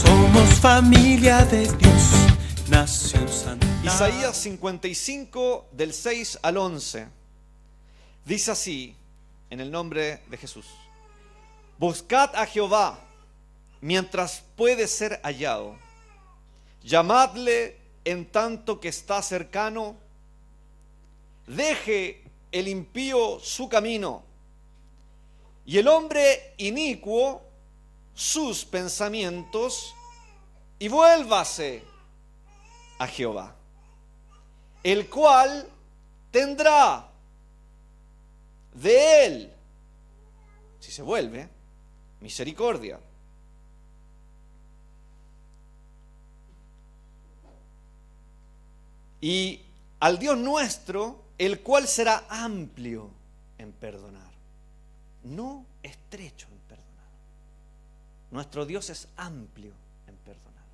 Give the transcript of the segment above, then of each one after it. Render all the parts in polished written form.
Somos familia de Dios, nación santa. Isaías 55, del 6 al 11. Dice así, en el nombre de Jesús: Buscad a Jehová mientras puede ser hallado. Llamadle en tanto que está cercano. Deje el impío su camino y el hombre inicuo sus pensamientos, y vuélvase a Jehová, el cual tendrá de él, si se vuelve, misericordia. Y al Dios nuestro, el cual será amplio en perdonar, no estrecho en perdonar. Nuestro Dios es amplio en perdonar.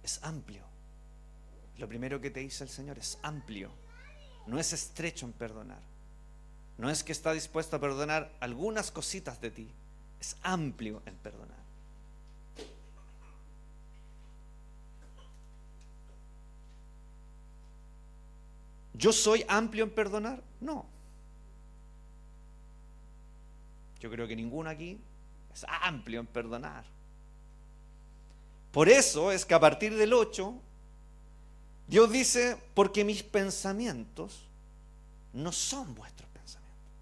Es amplio. Lo primero que te dice el Señor es amplio. No es estrecho en perdonar. No es que está dispuesto a perdonar algunas cositas de ti. Es amplio en perdonar. ¿Yo soy amplio en perdonar? No. Yo creo que ninguno aquí es amplio en perdonar. Por eso es que a partir del 8, Dios dice: porque mis pensamientos no son vuestros pensamientos.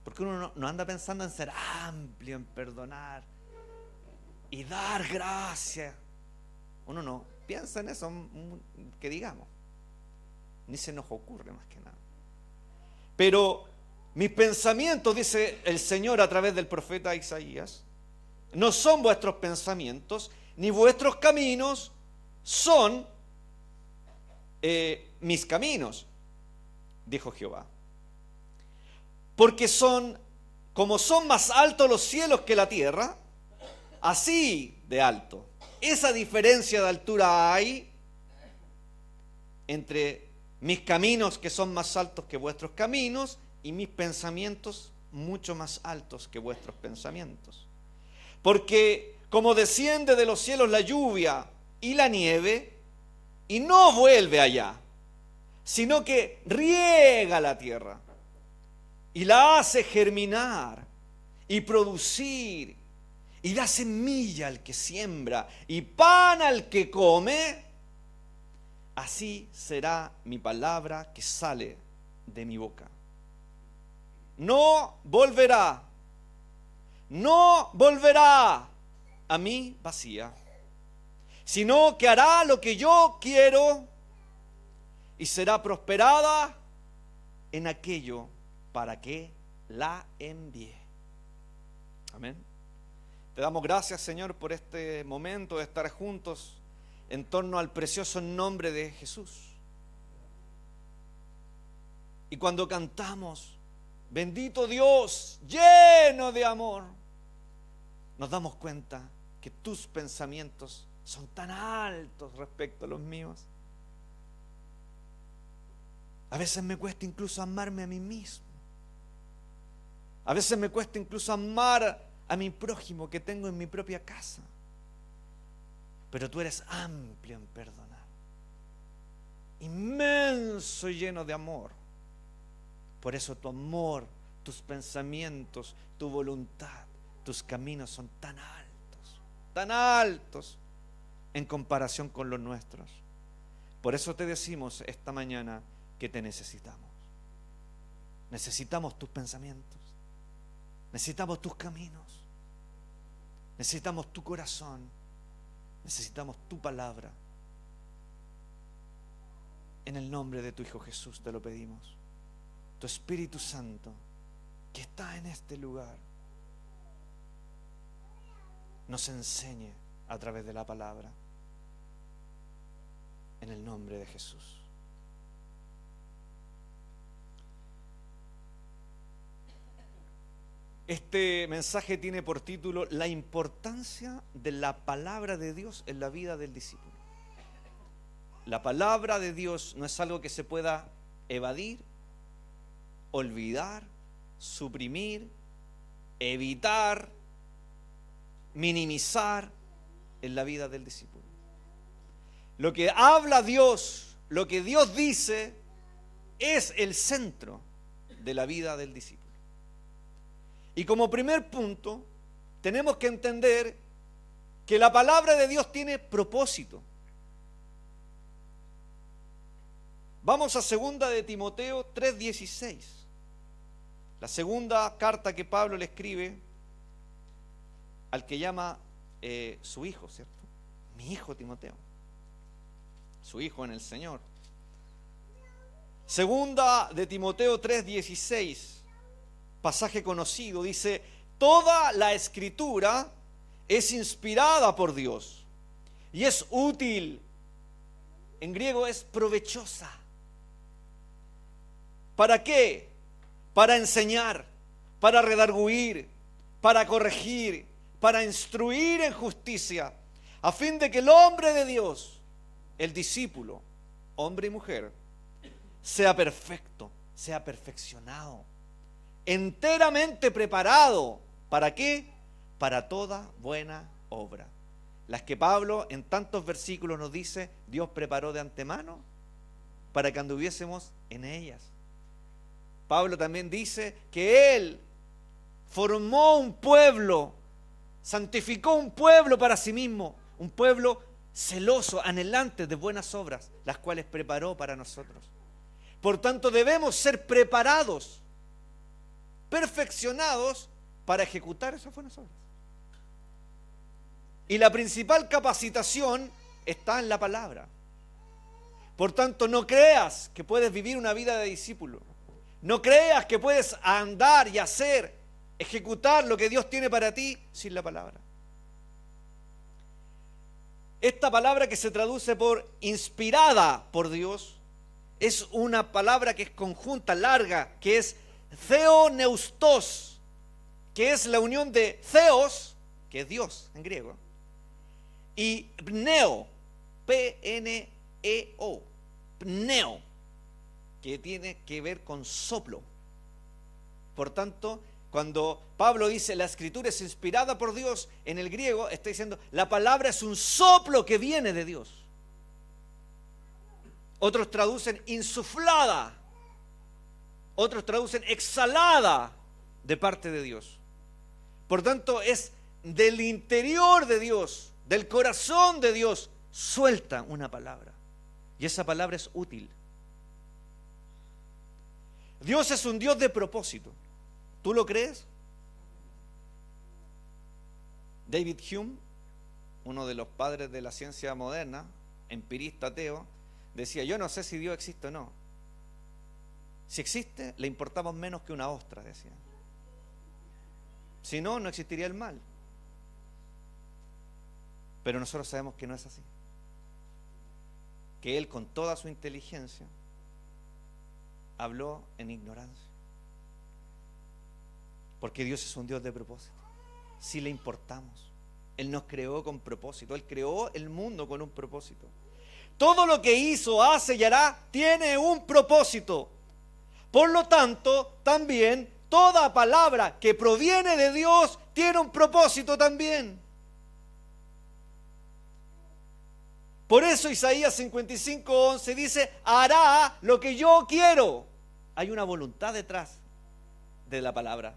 Porque uno no anda pensando en ser amplio en perdonar y dar gracia. Uno no piensa en eso, que digamos. Ni se nos ocurre más que nada. Pero mis pensamientos, dice el Señor a través del profeta Isaías, no son vuestros pensamientos, ni vuestros caminos son mis caminos, dijo Jehová. Porque como son más altos los cielos que la tierra, así de alto. Esa diferencia de altura hay entre mis caminos, que son más altos que vuestros caminos, y mis pensamientos mucho más altos que vuestros pensamientos. Porque como desciende de los cielos la lluvia y la nieve, y no vuelve allá, sino que riega la tierra y la hace germinar y producir, y da semilla al que siembra y pan al que come, así será mi palabra que sale de mi boca. No volverá a mí vacía, sino que hará lo que yo quiero y será prosperada en aquello para que la envié. Amén. Te damos gracias, Señor, por este momento de estar juntos en torno al precioso nombre de Jesús. Y cuando cantamos, bendito Dios, lleno de amor, nos damos cuenta que tus pensamientos son tan altos respecto a los míos. A veces me cuesta incluso amarme a mí mismo. A veces me cuesta incluso amar a mi prójimo que tengo en mi propia casa. Pero tú eres amplio en perdonar, inmenso y lleno de amor. Por eso tu amor, tus pensamientos, tu voluntad, tus caminos son tan altos en comparación con los nuestros. Por eso te decimos esta mañana que te necesitamos. Necesitamos tus pensamientos, necesitamos tus caminos, necesitamos tu corazón, necesitamos tu palabra. En el nombre de tu Hijo Jesús te lo pedimos. Tu Espíritu Santo, que está en este lugar, nos enseñe a través de la palabra. En el nombre de Jesús. Este mensaje tiene por título: la importancia de la palabra de Dios en la vida del discípulo. La palabra de Dios no es algo que se pueda evadir, olvidar, suprimir evitar, minimizar en la vida del discípulo. Lo que habla Dios, lo que Dios dice, es el centro de la vida del discípulo. Y como primer punto, tenemos que entender que la palabra de Dios tiene propósito. Vamos a 2 de Timoteo 3:16. La segunda carta que Pablo le escribe al que llama su hijo, ¿cierto? Mi hijo Timoteo. Su hijo en el Señor. 2 de Timoteo 3:16, pasaje conocido, dice: toda la escritura es inspirada por Dios y es útil. En griego es provechosa. ¿Para qué? Para enseñar, para redarguir, para corregir, para instruir en justicia, a fin de que el hombre de Dios, el discípulo, hombre y mujer, sea perfecto, sea perfeccionado, enteramente preparado. ¿Para qué? Para toda buena obra. Las que Pablo en tantos versículos nos dice, Dios preparó de antemano para que anduviésemos en ellas. Pablo también dice que Él formó un pueblo, santificó un pueblo para sí mismo, un pueblo celoso, anhelante de buenas obras, las cuales preparó para nosotros. Por tanto, debemos ser preparados, perfeccionados para ejecutar esas buenas obras. Y la principal capacitación está en la palabra. Por tanto, no creas que puedes vivir una vida de discípulo. No creas que puedes andar y hacer, ejecutar lo que Dios tiene para ti sin la palabra. Esta palabra que se traduce por inspirada por Dios es una palabra que es conjunta, larga, que es theoneustos, que es la unión de theos, que es Dios en griego, y pneo, P-N-E-O, pneo, que tiene que ver con soplo. Por tanto, cuando Pablo dice la escritura es inspirada por Dios, en el griego está diciendo la palabra es un soplo que viene de Dios. Otros traducen insuflada, otros traducen exhalada de parte de Dios. Por tanto, es del interior de Dios, del corazón de Dios, suelta una palabra. Y esa palabra es útil. Dios es un Dios de propósito. ¿Tú lo crees? David Hume, uno de los padres de la ciencia moderna, empirista ateo, decía, yo no sé si Dios existe o no. Si existe, le importamos menos que una ostra, decía. Si no, no existiría el mal. Pero nosotros sabemos que no es así. Que Él, con toda su inteligencia, habló en ignorancia. Porque Dios es un Dios de propósito. Si le importamos. Él nos creó con propósito. Él creó el mundo con un propósito. Todo lo que hizo, hace y hará tiene un propósito. Por lo tanto, también toda palabra que proviene de Dios tiene un propósito también. Por eso Isaías 55:11 dice, hará lo que yo quiero. Hay una voluntad detrás de la palabra.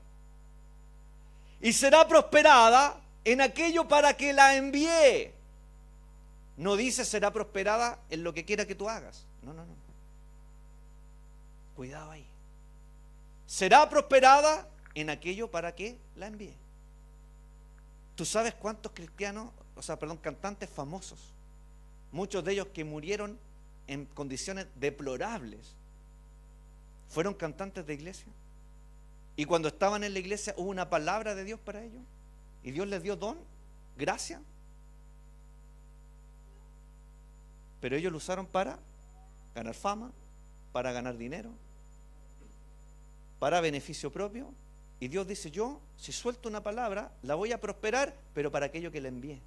Y será prosperada en aquello para que la envíe. No dice será prosperada en lo que quiera que tú hagas. No. Cuidado ahí. Será prosperada en aquello para que la envíe. ¿Tú sabes cuántos cantantes famosos? Muchos de ellos que murieron en condiciones deplorables, fueron cantantes de iglesia. Y cuando estaban en la iglesia hubo una palabra de Dios para ellos. Y Dios les dio don, gracia. Pero ellos lo usaron para ganar fama, para ganar dinero, para beneficio propio. Y Dios dice, yo, si suelto una palabra, la voy a prosperar, pero para aquello que la envié.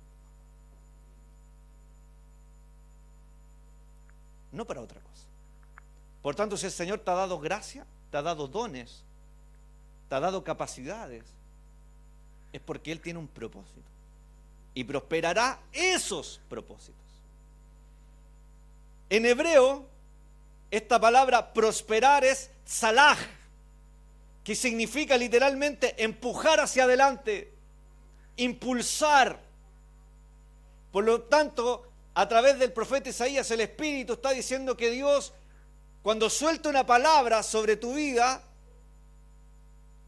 No para otra cosa. Por tanto, si el Señor te ha dado gracia, te ha dado dones, te ha dado capacidades, es porque Él tiene un propósito. Y prosperará esos propósitos. En hebreo, esta palabra prosperar es tzalaj, que significa literalmente empujar hacia adelante, impulsar. Por lo tanto, a través del profeta Isaías, el Espíritu está diciendo que Dios, cuando suelta una palabra sobre tu vida,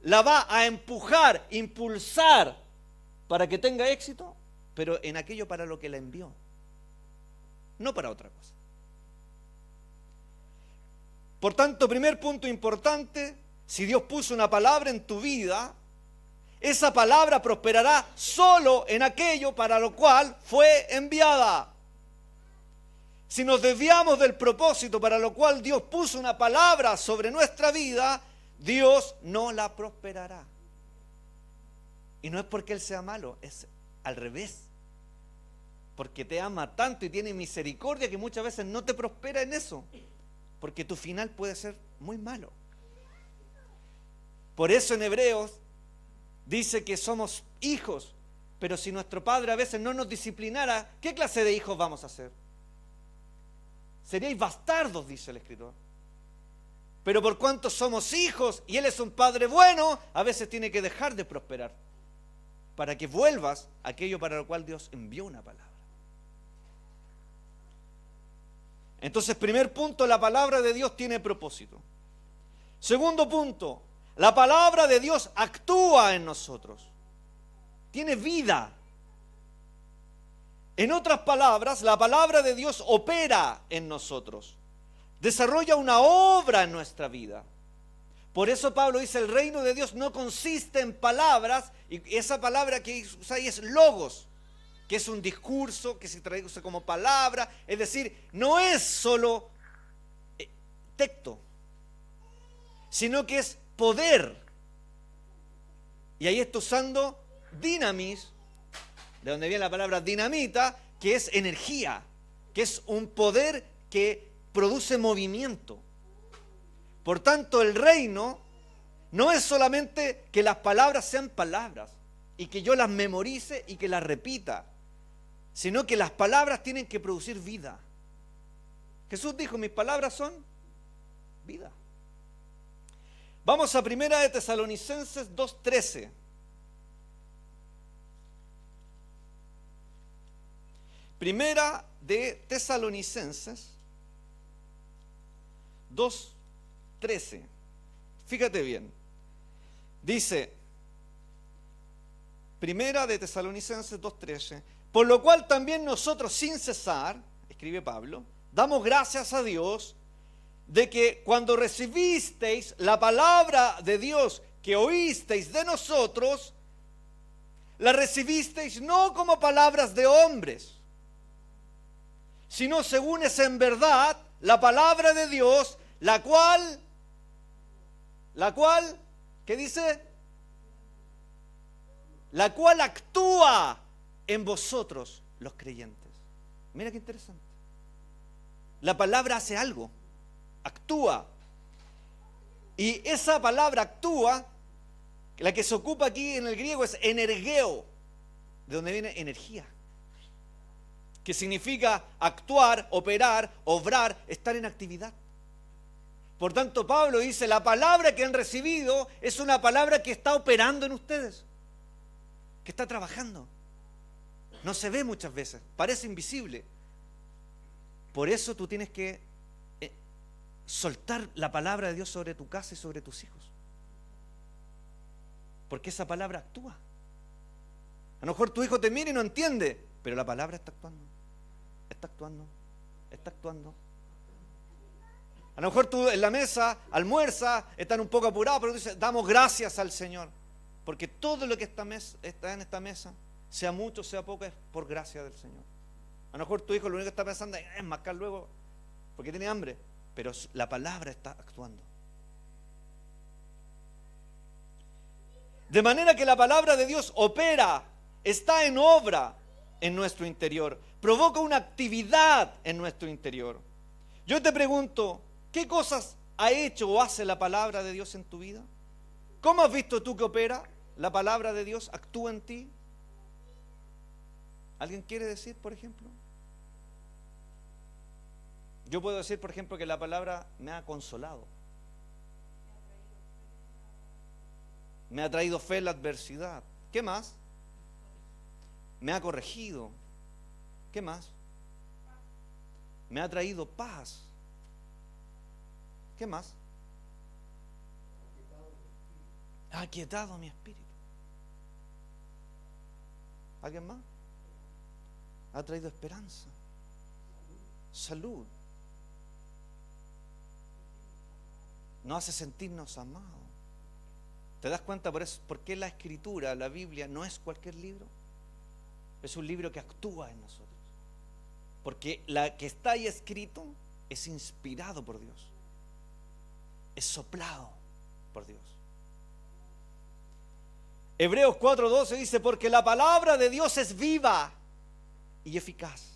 la va a empujar, impulsar para que tenga éxito, pero en aquello para lo que la envió, no para otra cosa. Por tanto, primer punto importante, si Dios puso una palabra en tu vida, esa palabra prosperará solo en aquello para lo cual fue enviada. Si nos desviamos del propósito para lo cual Dios puso una palabra sobre nuestra vida, Dios no la prosperará. Y no es porque Él sea malo, es al revés. Porque te ama tanto y tiene misericordia que muchas veces no te prospera en eso. Porque tu final puede ser muy malo. Por eso en Hebreos dice que somos hijos, pero si nuestro padre a veces no nos disciplinara, ¿qué clase de hijos vamos a ser? Seríais bastardos, dice el escritor. Pero por cuanto somos hijos y Él es un padre bueno, a veces tiene que dejar de prosperar para que vuelvas a aquello para lo cual Dios envió una palabra. Entonces, primer punto, la palabra de Dios tiene propósito. Segundo punto, la palabra de Dios actúa en nosotros. Tiene vida. En otras palabras, la palabra de Dios opera en nosotros. Desarrolla una obra en nuestra vida. Por eso Pablo dice, el reino de Dios no consiste en palabras, y esa palabra que usa ahí es logos, que es un discurso que se traduce como palabra, es decir, no es solo texto, sino que es poder. Y ahí está usando dinamis, de donde viene la palabra dinamita, que es energía, que es un poder que produce movimiento. Por tanto, el reino no es solamente que las palabras sean palabras y que yo las memorice y que las repita, sino que las palabras tienen que producir vida. Jesús dijo, mis palabras son vida. Vamos a 1 de Tesalonicenses 2:13. Primera de Tesalonicenses 2:13. Fíjate bien. Dice, Primera de Tesalonicenses 2:13, por lo cual también nosotros sin cesar, escribe Pablo, damos gracias a Dios de que cuando recibisteis la palabra de Dios que oísteis de nosotros, la recibisteis no como palabras de hombres, sino según es en verdad la palabra de Dios, la cual, ¿qué dice? La cual actúa en vosotros los creyentes. Mira qué interesante. La palabra hace algo, actúa. Y esa palabra actúa, la que se ocupa aquí en el griego es energeo, de donde viene energía, que significa actuar, operar, obrar, estar en actividad. Por tanto, Pablo dice, la palabra que han recibido es una palabra que está operando en ustedes, que está trabajando. No se ve muchas veces, parece invisible. Por eso tú tienes que soltar la palabra de Dios sobre tu casa y sobre tus hijos. Porque esa palabra actúa. A lo mejor tu hijo te mira y no entiende, pero la palabra está actuando. Está actuando. Está actuando. A lo mejor tú en la mesa almuerzas, están un poco apurados, pero tú dices, damos gracias al Señor. Porque todo lo que está en esta mesa, sea mucho, sea poco, es por gracia del Señor. A lo mejor tu hijo lo único que está pensando es mascar luego, porque tiene hambre. Pero la palabra está actuando. De manera que la palabra de Dios opera, está en obra en nuestro interior, provoca una actividad en nuestro interior. Yo te pregunto, ¿qué cosas ha hecho o hace la palabra de Dios en tu vida? ¿Cómo has visto tú que opera? la palabra de Dios actúa en ti? ¿Alguien quiere decir, por ejemplo? Yo puedo decir, por ejemplo, que la palabra me ha consolado. Me ha traído fe en la adversidad. ¿Qué más? Me ha corregido. ¿Qué más? Me ha traído paz. ¿Qué más? Ha aquietado mi espíritu. ¿Alguien más? Ha traído esperanza, salud. Nos hace sentirnos amados. ¿Te das cuenta por qué la Escritura, la Biblia, no es cualquier libro? Es un libro que actúa en nosotros. Porque la que está ahí escrito es inspirado por Dios. Es soplado por Dios. Hebreos 4:12 dice, porque la palabra de Dios es viva y eficaz,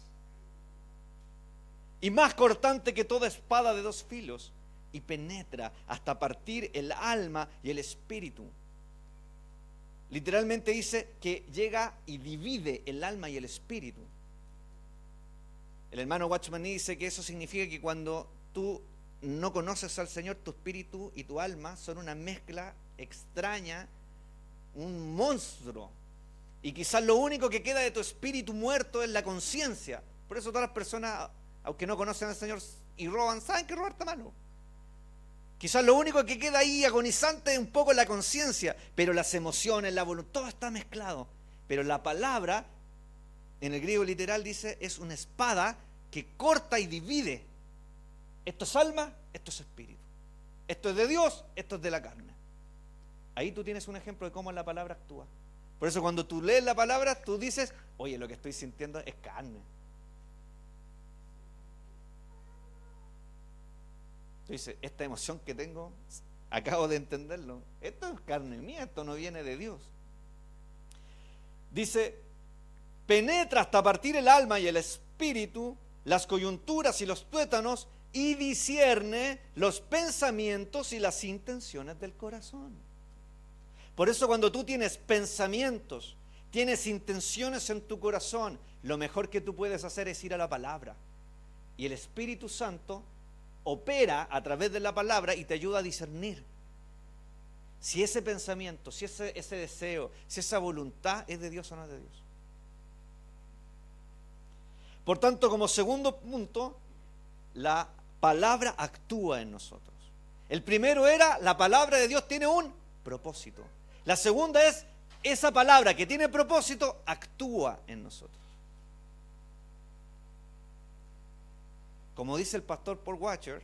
y más cortante que toda espada de dos filos, y penetra hasta partir el alma y el espíritu. Literalmente dice que llega y divide el alma y el espíritu. El hermano Watchman dice que eso significa que cuando tú no conoces al Señor, tu espíritu y tu alma son una mezcla extraña, un monstruo. Y quizás lo único que queda de tu espíritu muerto es la conciencia. Por eso todas las personas, aunque no conocen al Señor y roban, saben que robar está malo. Quizás lo único que queda ahí agonizante es un poco la conciencia, pero las emociones, la voluntad, todo está mezclado. Pero la palabra, en el griego literal dice, es una espada que corta y divide. Esto es alma, esto es espíritu. Esto es de Dios, esto es de la carne. Ahí tú tienes un ejemplo de cómo la palabra actúa. Por eso cuando tú lees la palabra, tú dices, oye, lo que estoy sintiendo es carne. Tú dices, esta emoción que tengo, acabo de entenderlo. Esto es carne mía, esto no viene de Dios. Dice, penetra hasta partir el alma y el espíritu, las coyunturas y los tuétanos, y discierne los pensamientos y las intenciones del corazón. Por eso cuando tú tienes pensamientos, tienes intenciones en tu corazón, lo mejor que tú puedes hacer es ir a la palabra. Y el Espíritu Santo opera a través de la palabra y te ayuda a discernir si ese pensamiento, si ese deseo, si esa voluntad es de Dios o no es de Dios. Por tanto, como segundo punto, la palabra actúa en nosotros. El primero era, la palabra de Dios tiene un propósito. La segunda es, esa palabra que tiene propósito actúa en nosotros. Como dice el pastor Paul Washer,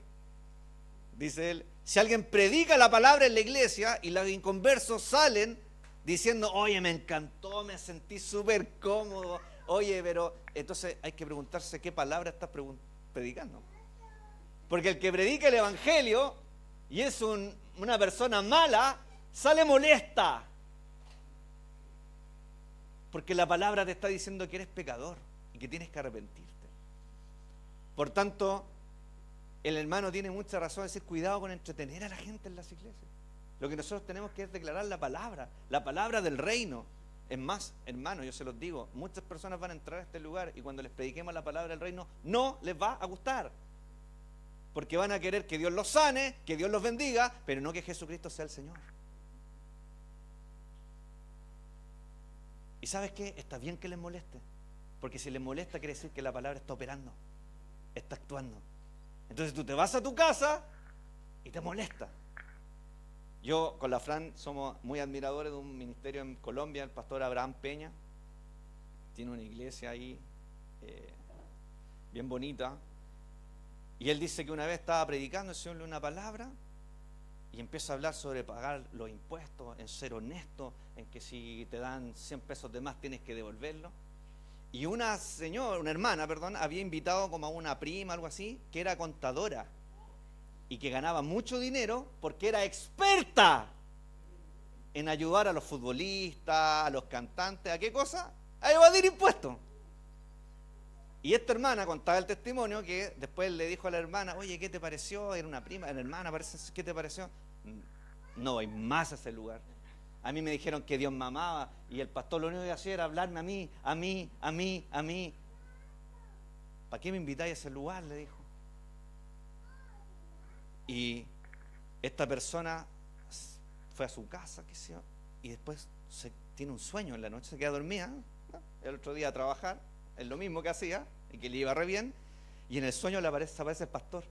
dice él, si alguien predica la palabra en la iglesia y los inconversos salen diciendo, oye, me encantó, me sentí súper cómodo, oye, pero entonces hay que preguntarse qué palabra estás predicando. Porque el que predica el evangelio y es una persona mala, sale molesta. Porque la palabra te está diciendo que eres pecador y que tienes que arrepentirte. Por tanto, el hermano tiene mucha razón de decir, cuidado con entretener a la gente en las iglesias. Lo que nosotros tenemos que es declarar la palabra del reino. Es más, hermano, yo se los digo, muchas personas van a entrar a este lugar y cuando les prediquemos la palabra del reino, no les va a gustar. Porque van a querer que Dios los sane, que Dios los bendiga, pero no que Jesucristo sea el Señor. ¿Y sabes qué? Está bien que les moleste. Porque si les molesta quiere decir que la palabra está operando, está actuando. Entonces tú te vas a tu casa y te molesta. Yo con la Fran somos muy admiradores de un ministerio en Colombia, el pastor Abraham Peña. Tiene una iglesia ahí bien bonita. Y él dice que una vez estaba predicando, el Señor le dio una palabra y empieza a hablar sobre pagar los impuestos, en ser honesto, en que si te dan 100 pesos de más tienes que devolverlo. Y una hermana, había invitado como a una prima, algo así, que era contadora y que ganaba mucho dinero porque era experta en ayudar a los futbolistas, a los cantantes, ¿a qué cosa? A evadir impuestos. Y esta hermana contaba el testimonio que después le dijo a la hermana, oye, ¿qué te pareció? Era una prima, la hermana, ¿qué te pareció? No voy más a ese lugar. A mí me dijeron que Dios me amaba y el pastor lo único que hacía era hablarme a mí. ¿Para qué me invitáis a ese lugar?, le dijo. Y esta persona fue a su casa, qué sé yo, y después tiene un sueño en la noche, se queda dormida, ¿no? El otro día a trabajar, es lo mismo que hacía, y que le iba re bien, y en el sueño aparece el pastor.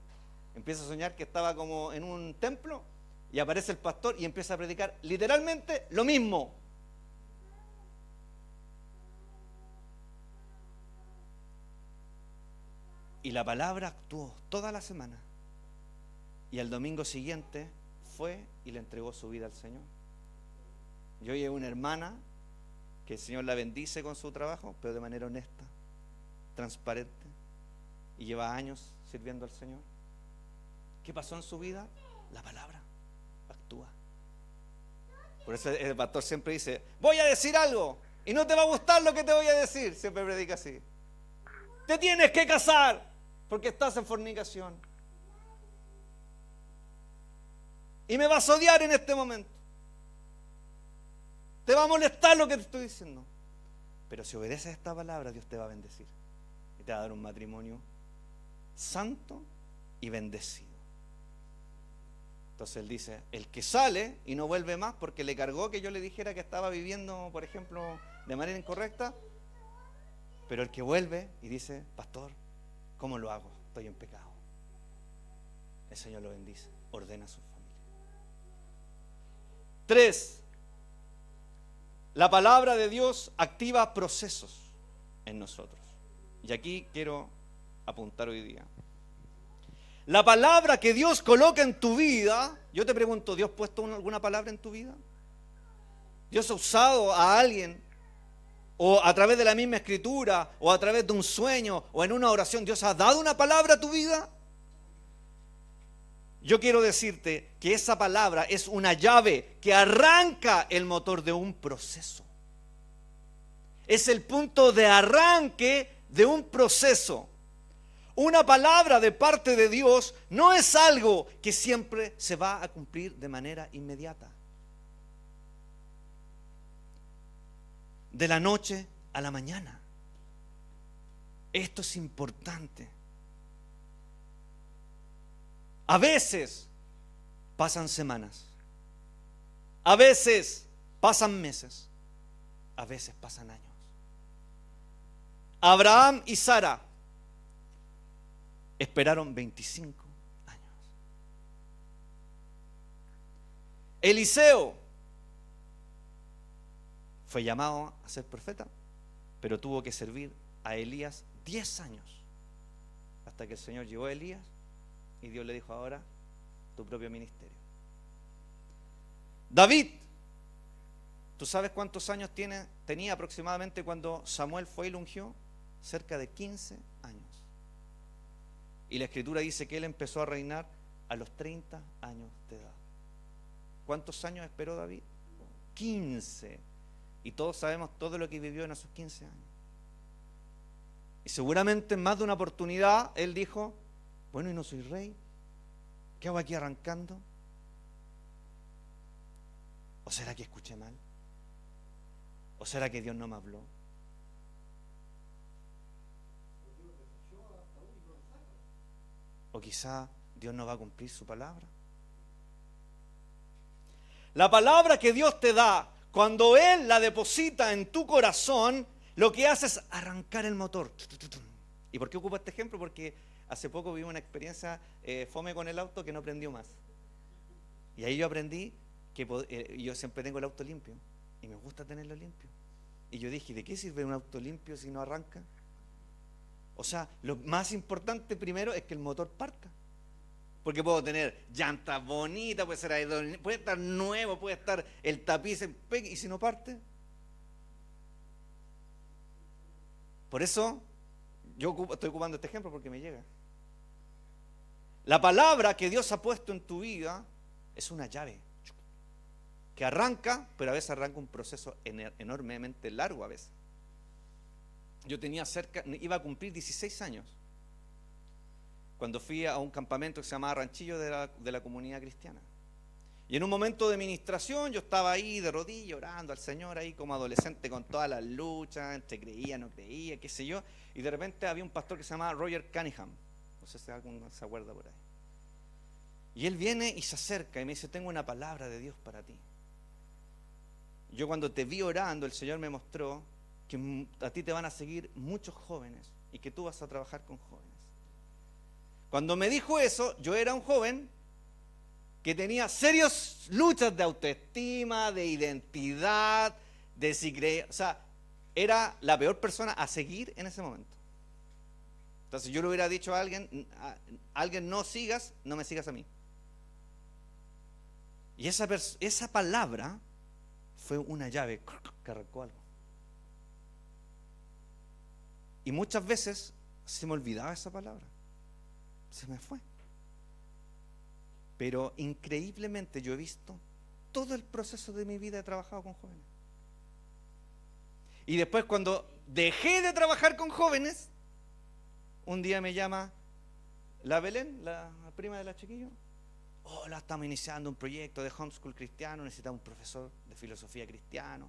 Empieza a soñar que estaba como en un templo, y aparece el pastor y empieza a predicar literalmente lo mismo. Y la palabra actuó toda la semana. Y al domingo siguiente fue y le entregó su vida al Señor. Yo llevo una hermana que el Señor la bendice con su trabajo, pero de manera honesta, transparente, y lleva años sirviendo al Señor. ¿Qué pasó en su vida? La palabra actúa. Por eso el pastor siempre dice: voy a decir algo y no te va a gustar lo que te voy a decir. Siempre predica así: te tienes que casar porque estás en fornicación y me vas a odiar en este momento, te va a molestar lo que te estoy diciendo, pero si obedeces esta palabra, Dios te va a bendecir y te va a dar un matrimonio santo y bendecido. Entonces él dice: el que sale y no vuelve más porque le cargó que yo le dijera que estaba viviendo, por ejemplo, de manera incorrecta, pero el que vuelve y dice: pastor, ¿cómo lo hago? Estoy en pecado. El Señor lo bendice, ordena a su familia. 3. La palabra de Dios activa procesos en nosotros. Y aquí quiero apuntar hoy día. La palabra que Dios coloca en tu vida, yo te pregunto, ¿Dios ha puesto alguna palabra en tu vida? ¿Dios ha usado a alguien, o a través de la misma escritura, o a través de un sueño, o en una oración, Dios ha dado una palabra a tu vida? Yo quiero decirte que esa palabra es una llave que arranca el motor de un proceso. Es el punto de arranque de un proceso. Una palabra de parte de Dios no es algo que siempre se va a cumplir de manera inmediata. De la noche a la mañana. Esto es importante. A veces pasan semanas, a veces pasan meses, a veces pasan años. Abraham y Sara esperaron 25 años. Eliseo fue llamado a ser profeta, pero tuvo que servir a Elías 10 años, hasta que el Señor llevó a Elías y Dios le dijo: ahora tu propio ministerio. David, ¿tú sabes cuántos años tenía aproximadamente cuando Samuel fue y lo ungió? Cerca de 15 años. Y la escritura dice que él empezó a reinar a los 30 años de edad. ¿Cuántos años esperó David? 15. Y todos sabemos todo lo que vivió en esos 15 años. Y seguramente en más de una oportunidad él dijo: bueno, y no soy rey, ¿qué hago aquí arrancando? ¿O será que escuché mal? ¿O será que Dios no me habló? ¿O quizá Dios no va a cumplir su palabra? La palabra que Dios te da, cuando Él la deposita en tu corazón, lo que hace es arrancar el motor. ¿Y por qué ocupo este ejemplo? Porque hace poco viví una experiencia fome con el auto que no prendió más. Y ahí yo aprendí que yo siempre tengo el auto limpio y me gusta tenerlo limpio. Y yo dije: ¿de qué sirve un auto limpio si no arranca? O sea, lo más importante primero es que el motor parta. Porque puedo tener llantas bonitas, puede estar nuevo, puede estar el tapiz, y si no parte. Por eso yo estoy ocupando este ejemplo porque me llega. La palabra que Dios ha puesto en tu vida es una llave que arranca, pero a veces arranca un proceso enormemente largo a veces. Yo iba a cumplir 16 años cuando fui a un campamento que se llamaba Ranchillo de la comunidad cristiana. Y en un momento de ministración yo estaba ahí de rodillas orando al Señor, ahí como adolescente con todas las luchas, entre creía, no creía, qué sé yo. Y de repente había un pastor que se llamaba Roger Cunningham. No sé si alguno se acuerda por ahí. Y él viene y se acerca y me dice, tengo una palabra de Dios para ti. Yo cuando te vi orando, el Señor me mostró que a ti te van a seguir muchos jóvenes y que tú vas a trabajar con jóvenes. Cuando me dijo eso, yo era un joven que tenía serias luchas de autoestima, de identidad, de si creía, o sea, era la peor persona a seguir en ese momento. Entonces yo le hubiera dicho a alguien no sigas, no me sigas a mí. Y esa palabra fue una llave que arrancó algo. Y muchas veces se me olvidaba esa palabra. Se me fue. Pero increíblemente yo he visto todo el proceso de mi vida, he trabajado con jóvenes. Y después cuando dejé de trabajar con jóvenes, un día me llama la Belén, la prima de la chiquilla. Hola, estamos iniciando un proyecto de homeschool cristiano, necesitamos un profesor de filosofía cristiano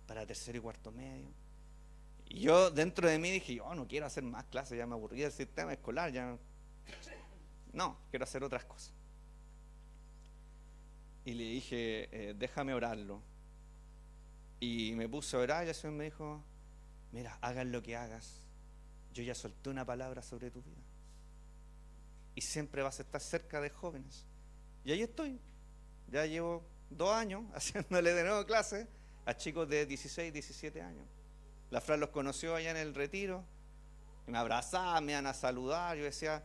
para tercero y cuarto medio. Y yo dentro de mí dije, yo no quiero hacer más clases, ya me aburrí del sistema escolar, no, quiero hacer otras cosas. Y le dije, déjame orarlo. Y me puse a orar y el Señor me dijo, mira, hagas lo que hagas, yo ya solté una palabra sobre tu vida. Y siempre vas a estar cerca de jóvenes. Y ahí estoy. Ya llevo 2 años haciéndole de nuevo clases a chicos de 16, 17 años. La Fran los conoció allá en el retiro. Y me abrazaban, me iban a saludar. Yo decía,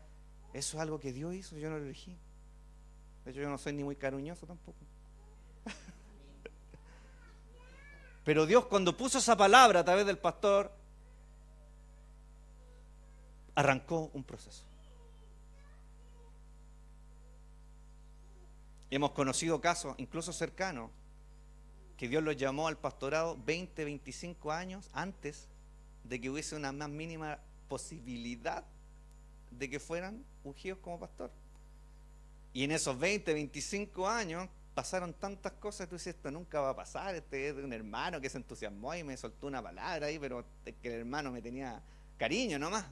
eso es algo que Dios hizo, yo no lo elegí. De hecho, yo no soy ni muy cariñoso tampoco. Pero Dios, cuando puso esa palabra a través del pastor, arrancó un proceso. Hemos conocido casos, incluso cercanos, que Dios los llamó al pastorado 20, 25 años antes de que hubiese una más mínima posibilidad de que fueran ungidos como pastor. Y en esos 20, 25 años pasaron tantas cosas, tú dices, esto nunca va a pasar, este es de un hermano que se entusiasmó y me soltó una palabra ahí, pero es que el hermano me tenía cariño nomás.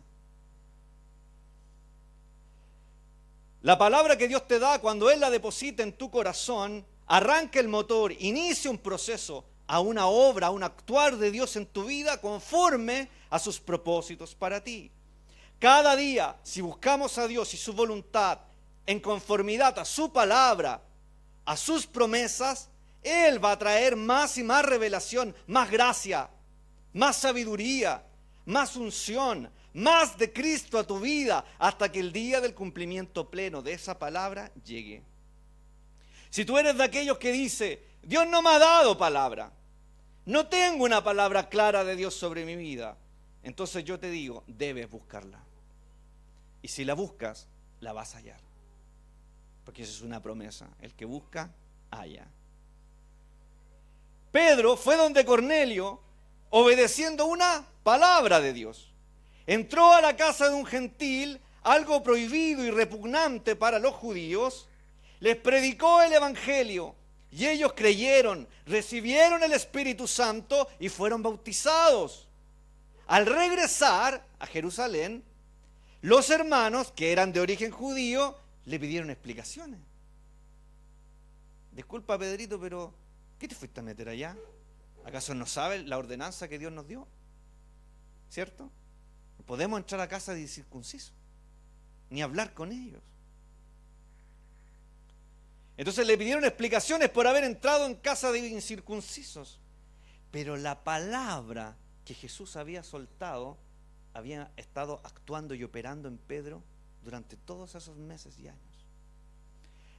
La palabra que Dios te da, cuando Él la deposita en tu corazón, arranca el motor, inicia un proceso a una obra, a un actuar de Dios en tu vida conforme a sus propósitos para ti. Cada día, si buscamos a Dios y su voluntad en conformidad a su palabra, a sus promesas, Él va a traer más y más revelación, más gracia, más sabiduría, más unción, más de Cristo a tu vida, hasta que el día del cumplimiento pleno de esa palabra llegue. Si tú eres de aquellos que dice, Dios no me ha dado palabra, no tengo una palabra clara de Dios sobre mi vida, entonces yo te digo, debes buscarla. Y si la buscas, la vas a hallar. Porque esa es una promesa, el que busca, halla. Pedro fue donde Cornelio, obedeciendo una palabra de Dios. Entró a la casa de un gentil, algo prohibido y repugnante para los judíos, les predicó el evangelio y ellos creyeron, recibieron el Espíritu Santo y fueron bautizados. Al regresar a Jerusalén, los hermanos, que eran de origen judío, le pidieron explicaciones. Disculpa, Pedrito, pero ¿qué te fuiste a meter allá? ¿Acaso no sabes la ordenanza que Dios nos dio? ¿Cierto? No podemos entrar a casa de incircuncisos, ni hablar con ellos. Entonces le pidieron explicaciones por haber entrado en casa de incircuncisos. Pero la palabra que Jesús había soltado había estado actuando y operando en Pedro durante todos esos meses y años.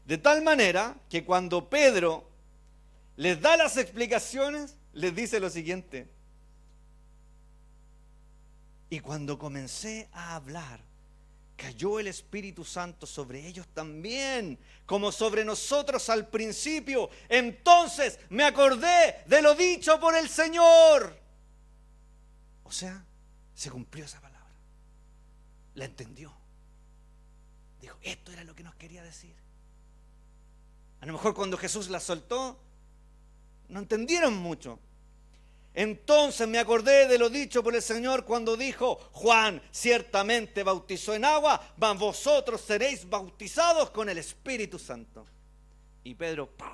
De tal manera que cuando Pedro les da las explicaciones, les dice lo siguiente: y cuando comencé a hablar, cayó el Espíritu Santo sobre ellos también, como sobre nosotros al principio. Entonces me acordé de lo dicho por el Señor. O sea, se cumplió esa palabra. La entendió. Dijo, esto era lo que nos quería decir. A lo mejor cuando Jesús la soltó, no entendieron mucho. Entonces me acordé de lo dicho por el Señor cuando dijo: Juan ciertamente bautizó en agua, mas vosotros seréis bautizados con el Espíritu Santo. Y Pedro, ¡pah!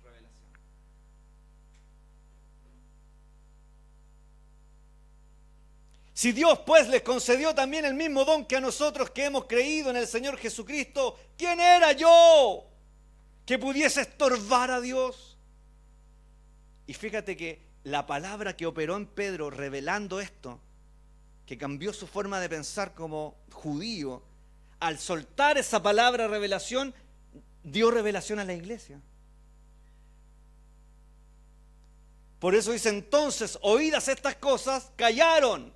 Revelación. Si Dios pues les concedió también el mismo don que a nosotros que hemos creído en el Señor Jesucristo, ¿quién era yo que pudiese estorbar a Dios? Y fíjate que la palabra que operó en Pedro revelando esto, que cambió su forma de pensar como judío, al soltar esa palabra revelación, dio revelación a la iglesia. Por eso dice: entonces, oídas estas cosas, callaron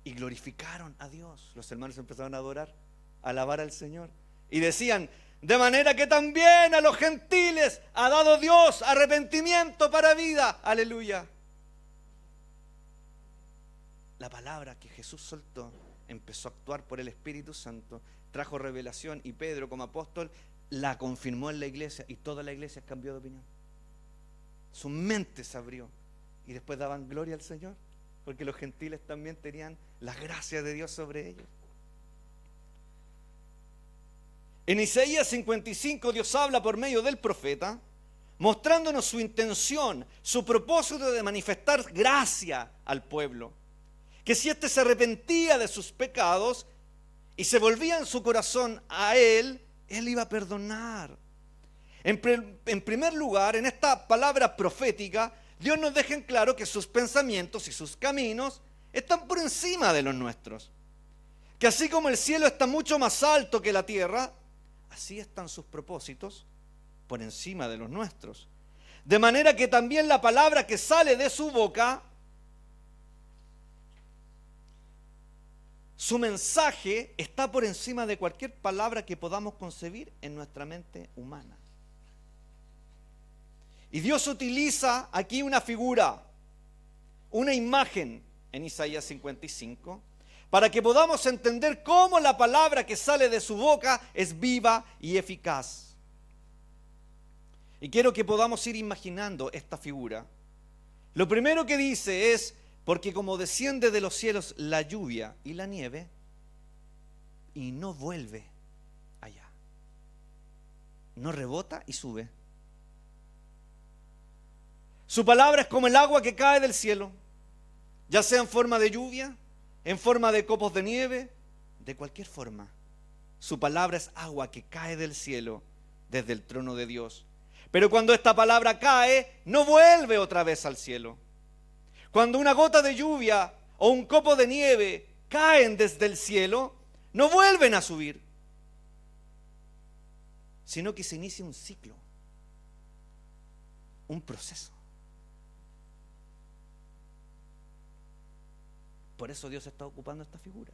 y glorificaron a Dios. Los hermanos empezaron a adorar, a alabar al Señor. Y decían: de manera que también a los gentiles ha dado Dios arrepentimiento para vida. Aleluya. La palabra que Jesús soltó empezó a actuar por el Espíritu Santo, trajo revelación, y Pedro como apóstol la confirmó en la iglesia, y toda la iglesia cambió de opinión. Su mente se abrió y después daban gloria al Señor, porque los gentiles también tenían la gracia de Dios sobre ellos. En Isaías 55 Dios habla por medio del profeta, mostrándonos su intención, su propósito de manifestar gracia al pueblo. Que si éste se arrepentía de sus pecados y se volvía en su corazón a Él iba a perdonar. En primer lugar, en esta palabra profética, Dios nos deja en claro que sus pensamientos y sus caminos están por encima de los nuestros. Que así como el cielo está mucho más alto que la tierra, así están sus propósitos por encima de los nuestros. De manera que también la palabra que sale de su boca, su mensaje está por encima de cualquier palabra que podamos concebir en nuestra mente humana. Y Dios utiliza aquí una figura, una imagen en Isaías 55, para que podamos entender cómo la palabra que sale de su boca es viva y eficaz. Y quiero que podamos ir imaginando esta figura. Lo primero que dice es: porque como desciende de los cielos la lluvia y la nieve, y no vuelve allá. No rebota y sube. Su palabra es como el agua que cae del cielo, ya sea en forma de lluvia, en forma de copos de nieve, de cualquier forma. Su palabra es agua que cae del cielo desde el trono de Dios. Pero cuando esta palabra cae, no vuelve otra vez al cielo. Cuando una gota de lluvia o un copo de nieve caen desde el cielo, no vuelven a subir, sino que se inicia un ciclo, un proceso. Por eso Dios está ocupando esta figura,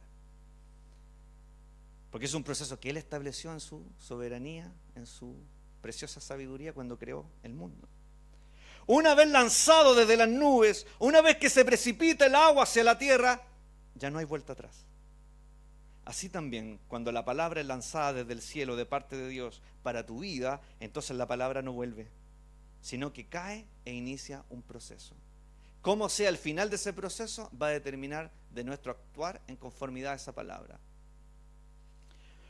porque es un proceso que Él estableció en su soberanía, en su preciosa sabiduría cuando creó el mundo. Una vez lanzado desde las nubes, una vez que se precipita el agua hacia la tierra, ya no hay vuelta atrás. Así también, cuando la palabra es lanzada desde el cielo de parte de Dios para tu vida, entonces la palabra no vuelve, sino que cae e inicia un proceso. Cómo sea el final de ese proceso va a determinar de nuestro actuar en conformidad a esa palabra.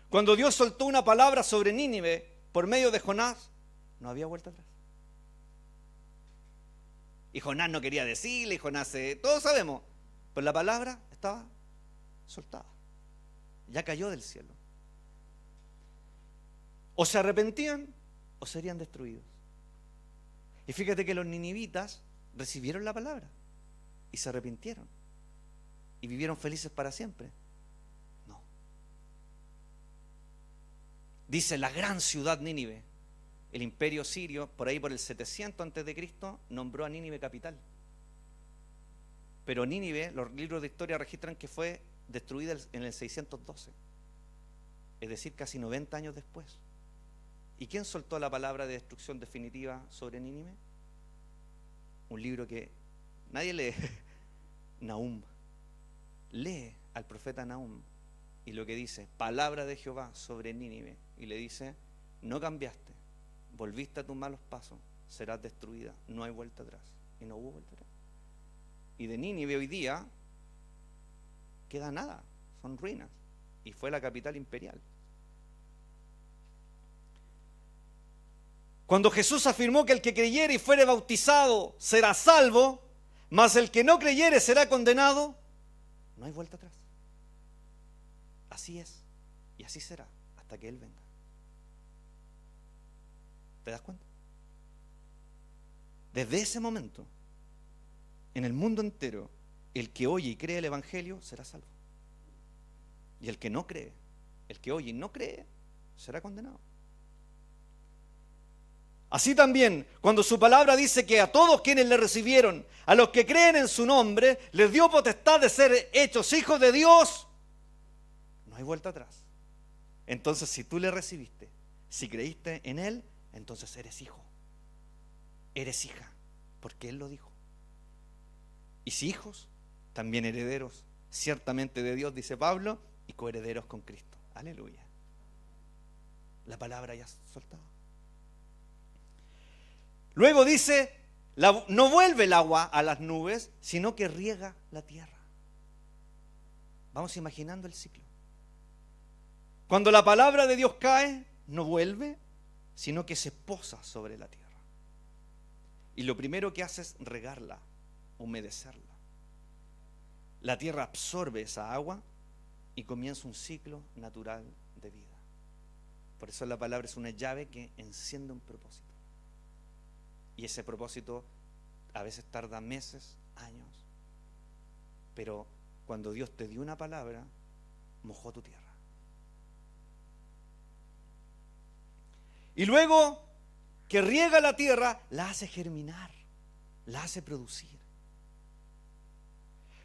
Cuando Dios soltó una palabra sobre Nínive por medio de Jonás, no había vuelta atrás. Y Jonás no quería decirle, y Jonás, todos sabemos, pero la palabra estaba soltada, ya cayó del cielo. O se arrepentían o serían destruidos. Y fíjate que los ninivitas recibieron la palabra y se arrepintieron y vivieron felices para siempre. No. Dice la gran ciudad Nínive. El imperio sirio, por ahí por el 700 a.C., nombró a Nínive capital. Pero Nínive, los libros de historia registran que fue destruida en el 612, es decir, casi 90 años después. ¿Y quién soltó la palabra de destrucción definitiva sobre Nínive? Un libro que nadie lee, Nahum. Lee al profeta Nahum y lo que dice: palabra de Jehová sobre Nínive, y le dice: no cambiaste, volviste a tus malos pasos, serás destruida. No hay vuelta atrás. Y no hubo vuelta atrás. Y de Nínive hoy día queda nada, son ruinas. Y fue la capital imperial. Cuando Jesús afirmó que el que creyere y fuere bautizado será salvo, mas el que no creyere será condenado, no hay vuelta atrás. Así es, y así será hasta que Él venga. ¿Te das cuenta? Desde ese momento, en el mundo entero, el que oye y cree el Evangelio será salvo. Y el que no cree, el que oye y no cree, será condenado. Así también, cuando su palabra dice que a todos quienes le recibieron, a los que creen en su nombre, les dio potestad de ser hechos hijos de Dios, no hay vuelta atrás. Entonces, si tú le recibiste, si creíste en Él, entonces eres hijo, eres hija, porque Él lo dijo. Y si hijos, también herederos, ciertamente de Dios, dice Pablo, y coherederos con Cristo. Aleluya. La palabra ya soltada. Luego dice, no vuelve el agua a las nubes, sino que riega la tierra. Vamos imaginando el ciclo. Cuando la palabra de Dios cae, no vuelve, sino que se posa sobre la tierra. Y lo primero que hace es regarla, humedecerla. La tierra absorbe esa agua y comienza un ciclo natural de vida. Por eso la palabra es una llave que enciende un propósito. Y ese propósito a veces tarda meses, años. Pero cuando Dios te dio una palabra, mojó tu tierra. Y luego que riega la tierra, la hace germinar, la hace producir.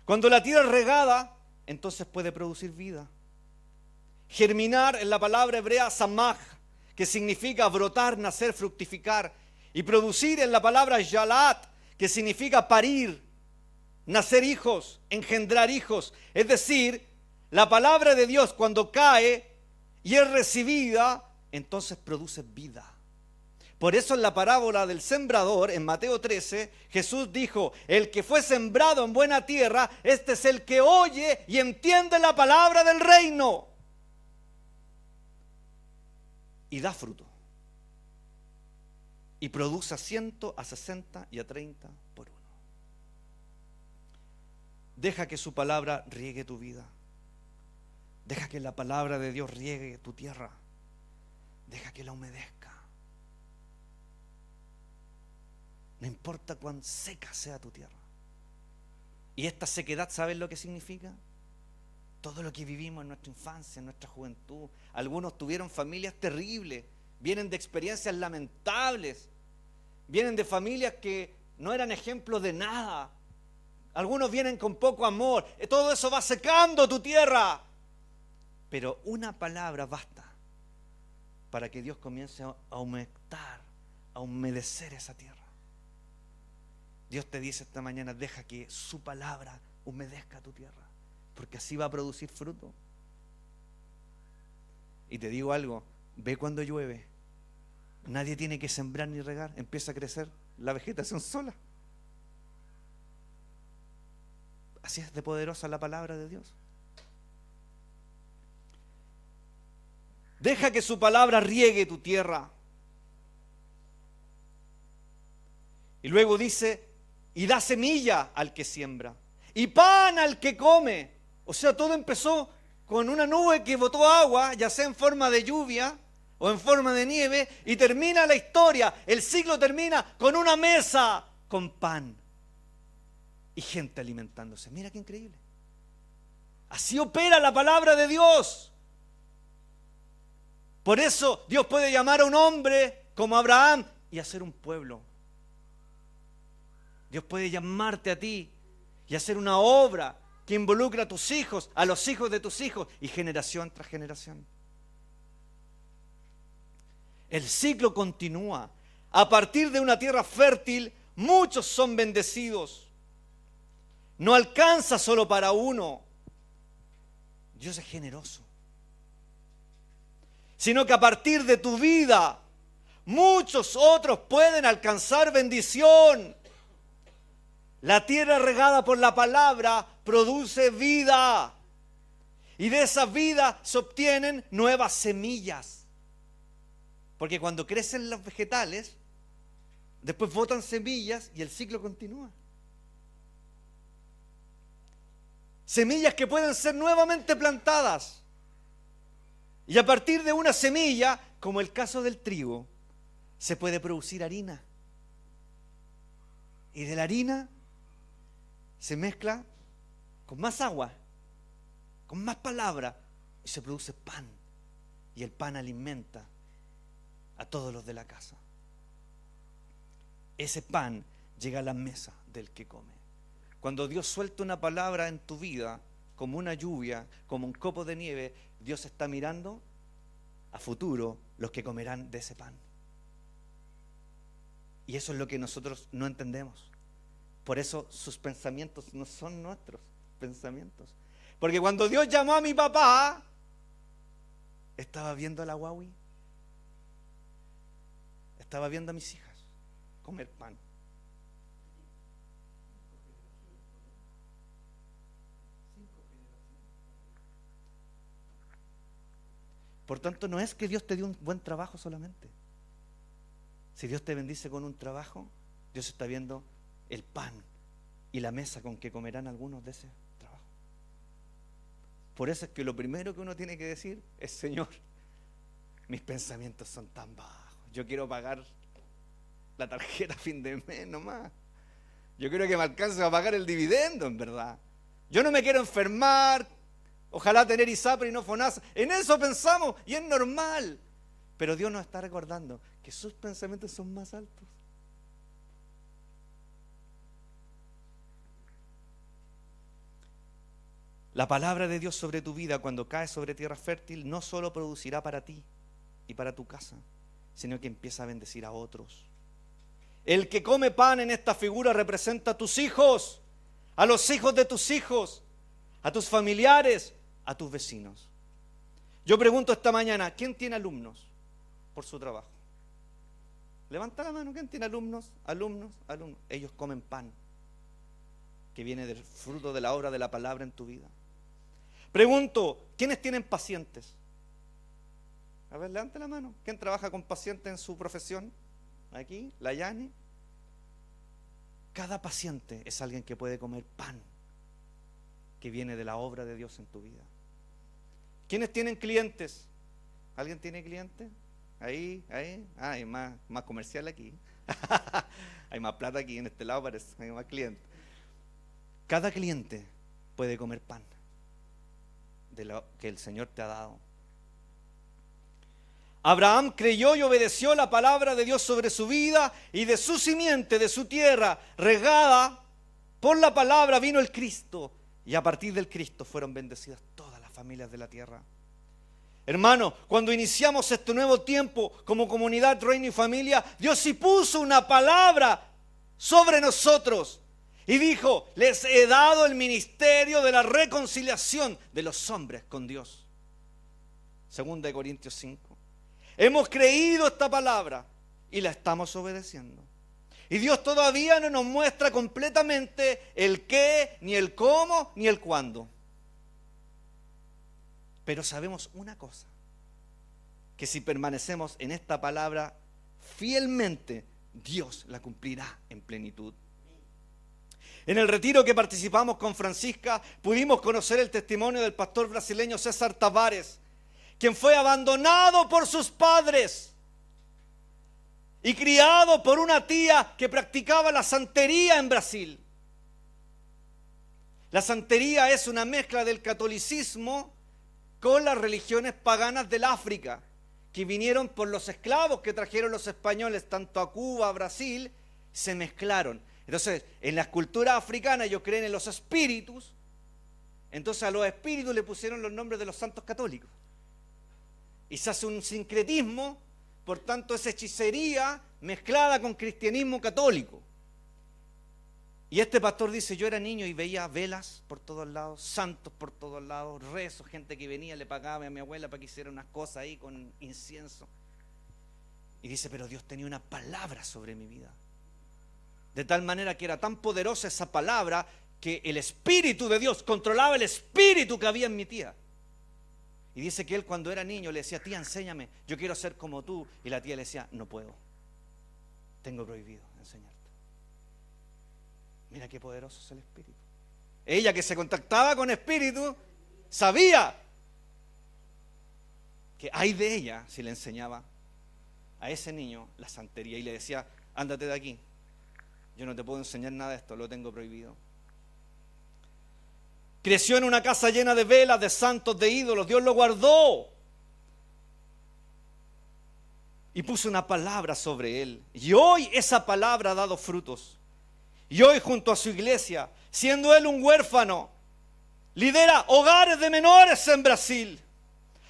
Cuando la tierra es regada, entonces puede producir vida. Germinar en la palabra hebrea samaj, que significa brotar, nacer, fructificar. Y producir en la palabra yalat, que significa parir, nacer hijos, engendrar hijos. Es decir, la palabra de Dios cuando cae y es recibida, entonces produce vida. Por eso en la parábola del sembrador, en Mateo 13, Jesús dijo, el que fue sembrado en buena tierra, este es el que oye y entiende la palabra del reino. Y da fruto. Y produce a 100, a 60 y a 30 por uno. Deja que su palabra riegue tu vida. Deja que la palabra de Dios riegue tu tierra. Deja que la humedezca. No importa cuán seca sea tu tierra. Y esta sequedad, ¿sabes lo que significa? Todo lo que vivimos en nuestra infancia, en nuestra juventud. Algunos tuvieron familias terribles. Vienen de experiencias lamentables. Vienen de familias que no eran ejemplos de nada. Algunos vienen con poco amor. Todo eso va secando tu tierra. Pero una palabra basta para que Dios comience a humectar, a humedecer esa tierra. Dios te dice esta mañana, deja que su palabra humedezca tu tierra, porque así va a producir fruto. Y te digo algo, ve cuando llueve. Nadie tiene que sembrar ni regar, empieza a crecer la vegetación sola. Así es de poderosa la palabra de Dios. Deja que su palabra riegue tu tierra. Y luego dice, y da semilla al que siembra, y pan al que come. O sea, todo empezó con una nube que botó agua, ya sea en forma de lluvia o en forma de nieve, y termina la historia, el ciclo termina con una mesa con pan y gente alimentándose. Mira qué increíble. Así opera la palabra de Dios. Por eso Dios puede llamar a un hombre como Abraham y hacer un pueblo. Dios puede llamarte a ti y hacer una obra que involucra a tus hijos, a los hijos de tus hijos y generación tras generación. El ciclo continúa. A partir de una tierra fértil, muchos son bendecidos. No alcanza solo para uno. Dios es generoso. sino que a partir de tu vida muchos otros pueden alcanzar bendición. La tierra regada por la palabra produce vida. Y de esa vida se obtienen nuevas semillas. Porque cuando crecen los vegetales, después botan semillas y el ciclo continúa. Semillas que pueden ser nuevamente plantadas. Y a partir de una semilla, como el caso del trigo, se puede producir harina. Y de la harina se mezcla con más agua, con más palabra, y se produce pan. Y el pan alimenta a todos los de la casa. Ese pan llega a la mesa del que come. Cuando Dios suelta una palabra en tu vida, como una lluvia, como un copo de nieve, Dios está mirando a futuro los que comerán de ese pan. Y eso es lo que nosotros no entendemos. Por eso sus pensamientos no son nuestros pensamientos. Porque cuando Dios llamó a mi papá, estaba viendo a la Huawei, estaba viendo a mis hijas comer pan. Por tanto, no es que Dios te dé un buen trabajo solamente. Si Dios te bendice con un trabajo, Dios está viendo el pan y la mesa con que comerán algunos de ese trabajo. Por eso es que lo primero que uno tiene que decir es: Señor, mis pensamientos son tan bajos. Yo quiero pagar la tarjeta a fin de mes nomás. Yo quiero que me alcance a pagar el dividendo, en verdad. Yo no me quiero enfermar. Ojalá tener ISAPRE y no FONASA. En eso pensamos y es normal. Pero Dios nos está recordando que sus pensamientos son más altos. La palabra de Dios sobre tu vida, cuando cae sobre tierra fértil, no solo producirá para ti y para tu casa, sino que empieza a bendecir a otros. El que come pan en esta figura representa a tus hijos, a los hijos de tus hijos, a tus familiares, a tus vecinos. Yo pregunto esta mañana, ¿quién tiene alumnos por su trabajo? Levanta la mano. ¿Quién tiene alumnos? Alumnos. Ellos comen pan que viene del fruto de la obra de la palabra en tu vida. Pregunto, ¿quiénes tienen pacientes? A ver, levante la mano. ¿Quién trabaja con pacientes en su profesión? Aquí, la Yani. Cada paciente es alguien que puede comer pan que viene de la obra de Dios en tu vida. ¿Quiénes tienen clientes? ¿Alguien tiene clientes? Ahí. Hay más comercial aquí. Hay más plata aquí en este lado, parece. Hay más clientes. Cada cliente puede comer pan de lo que el Señor te ha dado. Abraham creyó y obedeció la palabra de Dios sobre su vida, y de su simiente, de su tierra, regada por la palabra, vino el Cristo. Y a partir del Cristo fueron bendecidas todas las familias de la tierra. Hermano, cuando iniciamos este nuevo tiempo como comunidad, reino y familia, Dios sí puso una palabra sobre nosotros y dijo: les he dado el ministerio de la reconciliación de los hombres con Dios. 2 Corintios 5. Hemos creído esta palabra y la estamos obedeciendo. Y Dios todavía no nos muestra completamente el qué, ni el cómo, ni el cuándo. Pero sabemos una cosa: que si permanecemos en esta palabra fielmente, Dios la cumplirá en plenitud. En el retiro que participamos con Francisca, pudimos conocer el testimonio del pastor brasileño César Tavares, quien fue abandonado por sus padres y criado por una tía que practicaba la santería en Brasil. La santería es una mezcla del catolicismo con las religiones paganas del África, que vinieron por los esclavos que trajeron los españoles tanto a Cuba, a Brasil, se mezclaron. Entonces, en la cultura africana ellos creen en los espíritus, entonces a los espíritus le pusieron los nombres de los santos católicos. Y se hace un sincretismo, por tanto es hechicería mezclada con cristianismo católico. Y este pastor dice, yo era niño y veía velas por todos lados, santos por todos lados, rezos, gente que venía, le pagaba a mi abuela para que hiciera unas cosas ahí con incienso. Y dice, pero Dios tenía una palabra sobre mi vida. De tal manera que era tan poderosa esa palabra que el Espíritu de Dios controlaba el espíritu que había en mi tía. Y dice que él cuando era niño le decía, tía, enséñame, yo quiero ser como tú. Y la tía le decía, no puedo, tengo prohibido enseñarte. Mira qué poderoso es el Espíritu. Ella que se contactaba con Espíritu, sabía que ay de ella si le enseñaba a ese niño la santería y le decía, ándate de aquí, yo no te puedo enseñar nada de esto, lo tengo prohibido. Creció en una casa llena de velas, de santos, de ídolos. Dios lo guardó y puso una palabra sobre él. Y hoy esa palabra ha dado frutos. Y hoy junto a su iglesia, siendo él un huérfano, lidera hogares de menores en Brasil,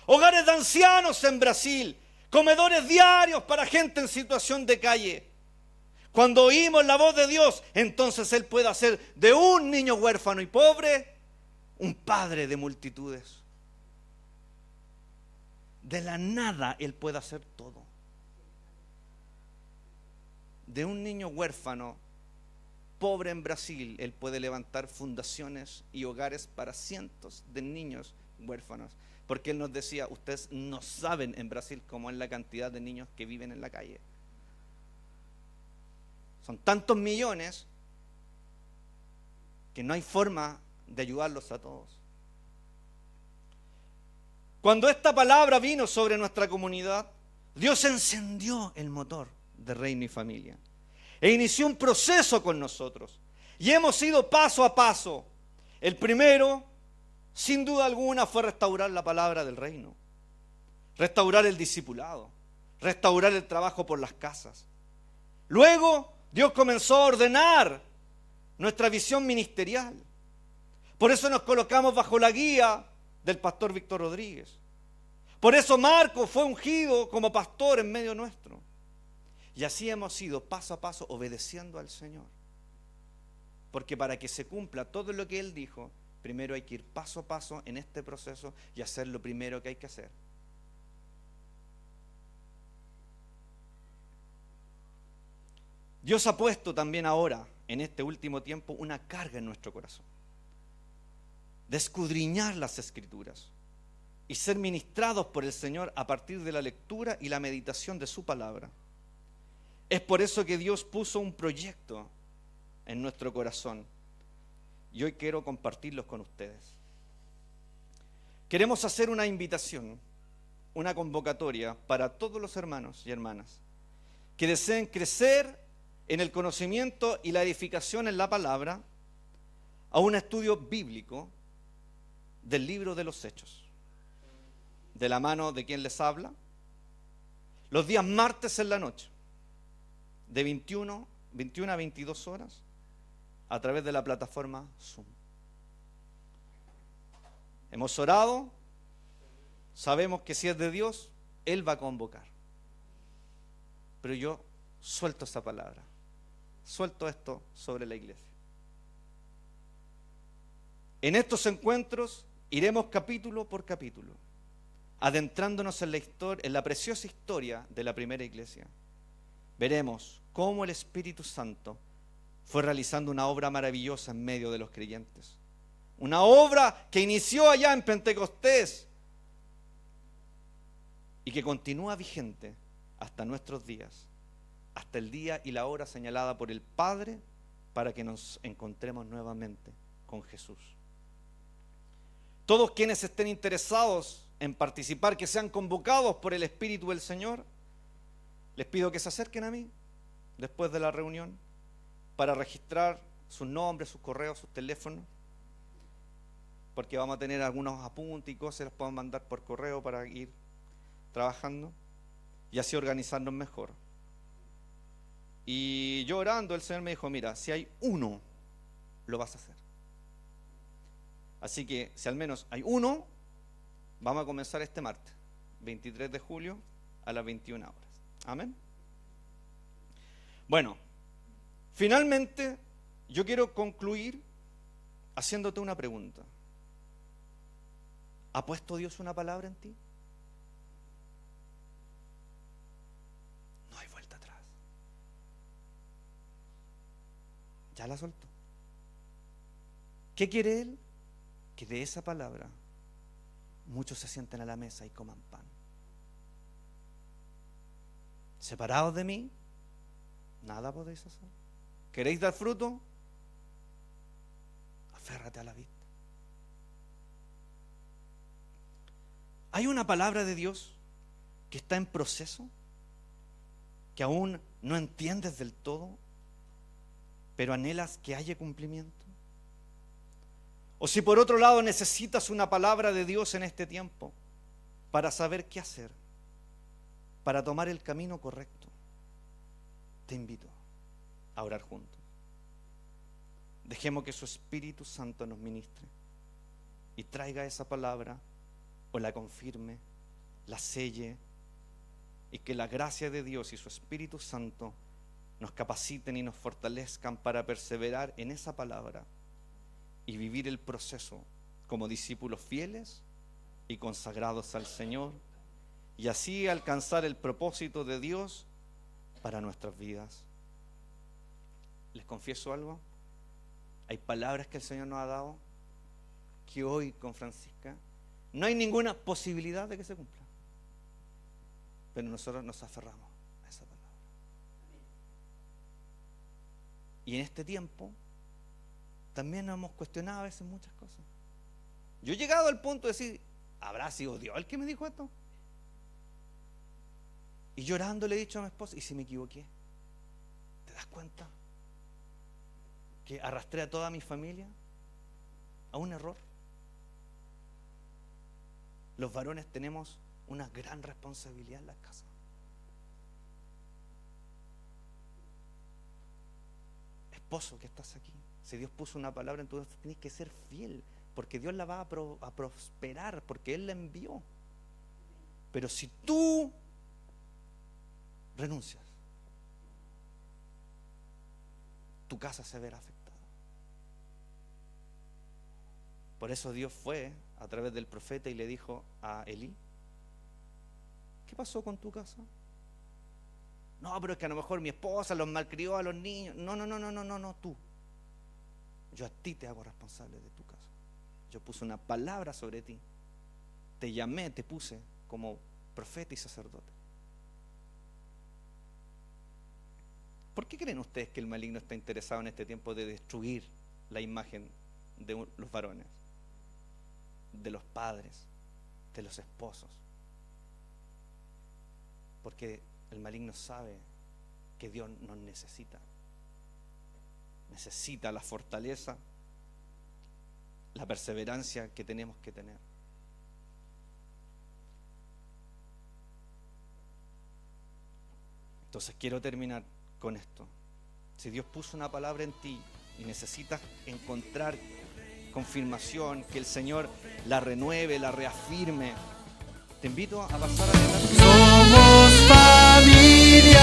hogares de ancianos en Brasil, comedores diarios para gente en situación de calle. Cuando oímos la voz de Dios, entonces él puede hacer de un niño huérfano y pobre un padre de multitudes. De la nada él puede hacer todo. De un niño huérfano pobre en Brasil, él puede levantar fundaciones y hogares para cientos de niños huérfanos. Porque él nos decía, ustedes no saben en Brasil cómo es la cantidad de niños que viven en la calle. Son tantos millones que no hay forma de ayudarlos a todos. Cuando esta palabra vino sobre nuestra comunidad, Dios encendió el motor de Reino y Familia e inició un proceso con nosotros y hemos ido paso a paso. El primero, sin duda alguna, fue restaurar la palabra del reino, restaurar el discipulado, restaurar el trabajo por las casas. Luego Dios comenzó a ordenar nuestra visión ministerial. Por eso nos colocamos bajo la guía del pastor Víctor Rodríguez. Por eso Marco fue ungido como pastor en medio nuestro. Y así hemos ido paso a paso obedeciendo al Señor. Porque para que se cumpla todo lo que Él dijo, primero hay que ir paso a paso en este proceso y hacer lo primero que hay que hacer. Dios ha puesto también ahora, en este último tiempo, una carga en nuestro corazón de escudriñar las Escrituras y ser ministrados por el Señor a partir de la lectura y la meditación de su palabra. Es por eso que Dios puso un proyecto en nuestro corazón y hoy quiero compartirlos con ustedes. Queremos hacer una invitación, una convocatoria para todos los hermanos y hermanas que deseen crecer en el conocimiento y la edificación en la palabra a un estudio bíblico del libro de los Hechos, de la mano de quien les habla, los días martes en la noche, de 21 a 22 horas, a través de la plataforma Zoom. Hemos orado, sabemos que si es de Dios, Él va a convocar. Pero yo suelto esa palabra, suelto esto sobre la iglesia. En estos encuentros iremos capítulo por capítulo, adentrándonos en la historia, en la preciosa historia de la primera iglesia. Veremos cómo el Espíritu Santo fue realizando una obra maravillosa en medio de los creyentes. Una obra que inició allá en Pentecostés y que continúa vigente hasta nuestros días, hasta el día y la hora señalada por el Padre para que nos encontremos nuevamente con Jesús. Todos quienes estén interesados en participar, que sean convocados por el Espíritu del Señor, les pido que se acerquen a mí después de la reunión para registrar sus nombres, sus correos, sus teléfonos, porque vamos a tener algunos apuntes y cosas, las podemos mandar por correo para ir trabajando y así organizarnos mejor. Y yo orando, el Señor me dijo, mira, si hay uno, lo vas a hacer. Así que si al menos hay uno, vamos a comenzar este martes, 23 de julio a las 21 horas. Amén. Bueno, finalmente Yo quiero concluir haciéndote una pregunta. ¿Ha puesto Dios una palabra en ti? No hay vuelta atrás. Ya la soltó. ¿Qué quiere Él? Que de esa palabra muchos se sienten a la mesa y coman pan. Separados de mí, nada podéis hacer. ¿Queréis dar fruto? Aférrate a la vid. Hay una palabra de Dios que está en proceso, que aún no entiendes del todo, pero anhelas que haya cumplimiento. O si por otro lado necesitas una palabra de Dios en este tiempo para saber qué hacer, para tomar el camino correcto, te invito a orar juntos. Dejemos que su Espíritu Santo nos ministre y traiga esa palabra, o la confirme, la selle, y que la gracia de Dios y su Espíritu Santo nos capaciten y nos fortalezcan para perseverar en esa palabra y vivir el proceso como discípulos fieles y consagrados al Señor, y así alcanzar el propósito de Dios para nuestras vidas. Les confieso algo, hay palabras que el Señor nos ha dado que hoy con Francisca no hay ninguna posibilidad de que se cumpla, pero nosotros nos aferramos a esa palabra. Y en este tiempo también nos hemos cuestionado a veces muchas cosas. Yo he llegado al punto de decir, ¿habrá sido Dios el que me dijo esto? Y llorando le he dicho a mi esposa, ¿y si me equivoqué? ¿Te das cuenta? Que arrastré a toda mi familia a un error. Los varones tenemos una gran responsabilidad en la casa. Esposo que estás aquí, si Dios puso una palabra en tu vida, tienes que ser fiel, porque Dios la va a prosperar, porque Él la envió. Pero si tú renuncias, tu casa se verá afectada. Por eso Dios fue a través del profeta y le dijo a Elí, ¿qué pasó con tu casa? No, pero es que a lo mejor mi esposa los malcrió a los niños. No, tú. Yo a ti te hago responsable de tu casa. Yo puse una palabra sobre ti. Te llamé, te puse como profeta y sacerdote. ¿Por qué creen ustedes que el maligno está interesado en este tiempo de destruir la imagen de los varones, de los padres, de los esposos? Porque el maligno sabe que Dios nos necesita. Necesita la fortaleza, la perseverancia que tenemos que tener. Entonces quiero terminar con esto. Si Dios puso una palabra en ti y necesitas encontrar confirmación, que el Señor la renueve, la reafirme, te invito a pasar adelante. Somos familia.